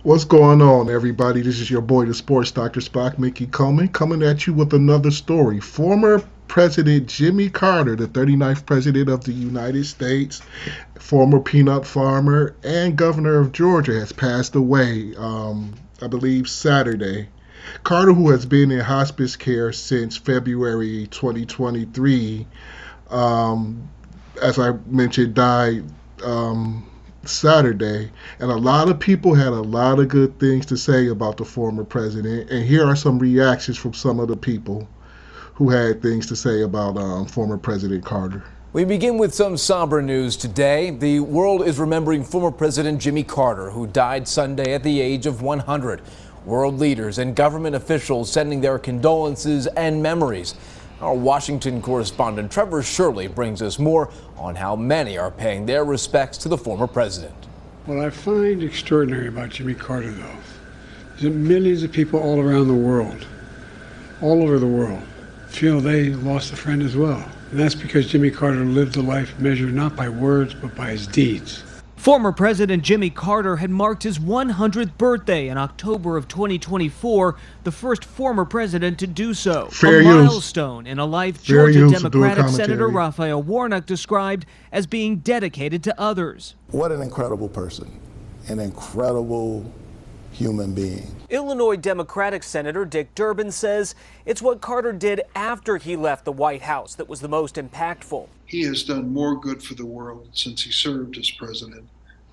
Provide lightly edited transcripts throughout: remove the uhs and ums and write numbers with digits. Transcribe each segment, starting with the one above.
What's going on, everybody? This is your boy, the Sports Doctor Spock, Mickey Coleman, coming at you with another story. Former President Jimmy Carter, the 39th President of the United States, former peanut farmer, and governor of Georgia, has passed away, I believe, Saturday. Carter, who has been in hospice care since February 2023, um, as I mentioned, died Saturday, and a lot of people had a lot of good things to say about the former president. And here are some reactions from some of the people who had things to say about former President Carter. We begin with some somber news today. The world is remembering former President Jimmy Carter, who died Sunday at the age of 100. World leaders and government officials sending their condolences and memories. Our Washington correspondent Trevor Shirley brings us more on how many are paying their respects to the former president. What I find extraordinary about Jimmy Carter, though, is that millions of people all around the world, all over the world, feel they lost a friend as well. And that's because Jimmy Carter lived a life measured not by words, but by his deeds. Former President Jimmy Carter had marked his 100th birthday in October of 2024, the first former president to do so. Fair a use. milestone in a life Fair Georgia use to do a Democratic commentary. Senator Raphael Warnock described as being dedicated to others. What an incredible person, an incredible human being. Illinois Democratic Senator Dick Durbin says it's what Carter did after he left the White House that was the most impactful. He has done more good for the world since he served as president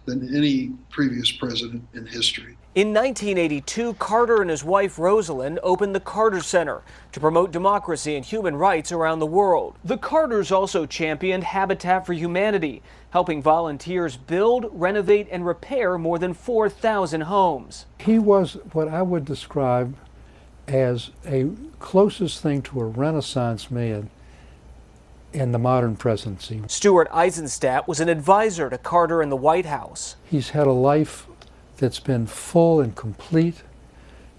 than any previous president in history. In 1982, Carter and his wife Rosalind opened the Carter Center to promote democracy and human rights around the world. The Carters also championed Habitat for Humanity, helping volunteers build, renovate, and repair more than 4,000 homes. He was what I would describe as a closest thing to a Renaissance man in the modern presidency. Stuart Eisenstadt was an advisor to Carter in the White House. He's had a life that's been full and complete,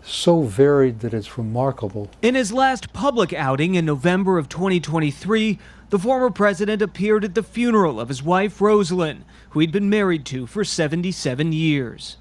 so varied that it's remarkable. In his last public outing in November of 2023, the former president appeared at the funeral of his wife Rosalind, who he'd been married to for 77 years.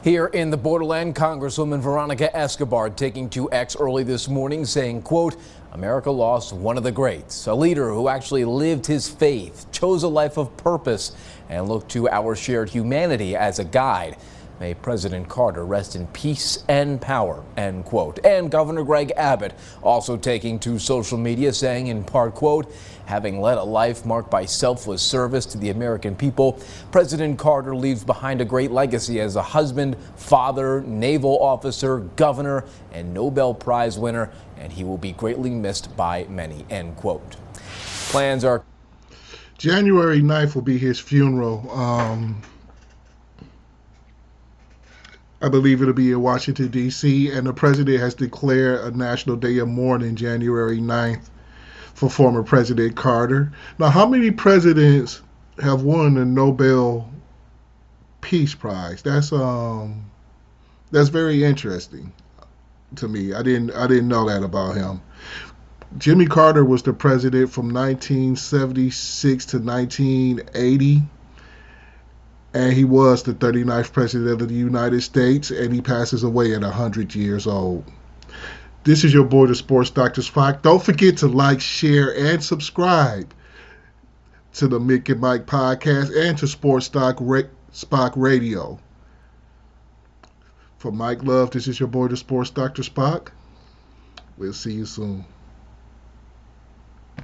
Here in the borderland, Congresswoman Veronica Escobar taking to X early this morning saying, quote, America lost one of the greats, a leader who actually lived his faith, chose a life of purpose, and looked to our shared humanity as a guide. May President Carter rest in peace and power, end quote. And Governor Greg Abbott also taking to social media saying in part, quote, having led a life marked by selfless service to the American people, President Carter leaves behind a great legacy as a husband, father, naval officer, governor, and Nobel Prize winner, and he will be greatly missed by many, end quote. Plans are January 9th will be his funeral. I believe it'll be in Washington, D.C., and the president has declared a national day of mourning January 9th for former President Carter. Now, how many presidents have won the Nobel Peace Prize? That's very interesting to me. I didn't know that about him. Jimmy Carter was the president from 1976 to 1980. And he was the 39th president of the United States, and he passes away at 100 years old. This is your boy, the Sports Dr. Spock. Don't forget to like, share, and subscribe to the Mick and Mike podcast and to Sports Spock Radio. For Mike Love, this is your boy, the Sports Dr. Spock. We'll see you soon.